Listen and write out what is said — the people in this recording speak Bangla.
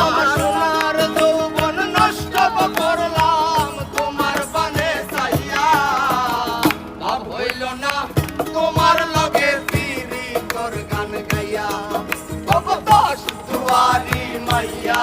আমার সোনার যৌবন নষ্ট করলাম তোমার বানে চাইয়া লাভ হইল না তোমার লগে পিরি তোর গান গাইয়া দশ দুয়ারি মাইয়া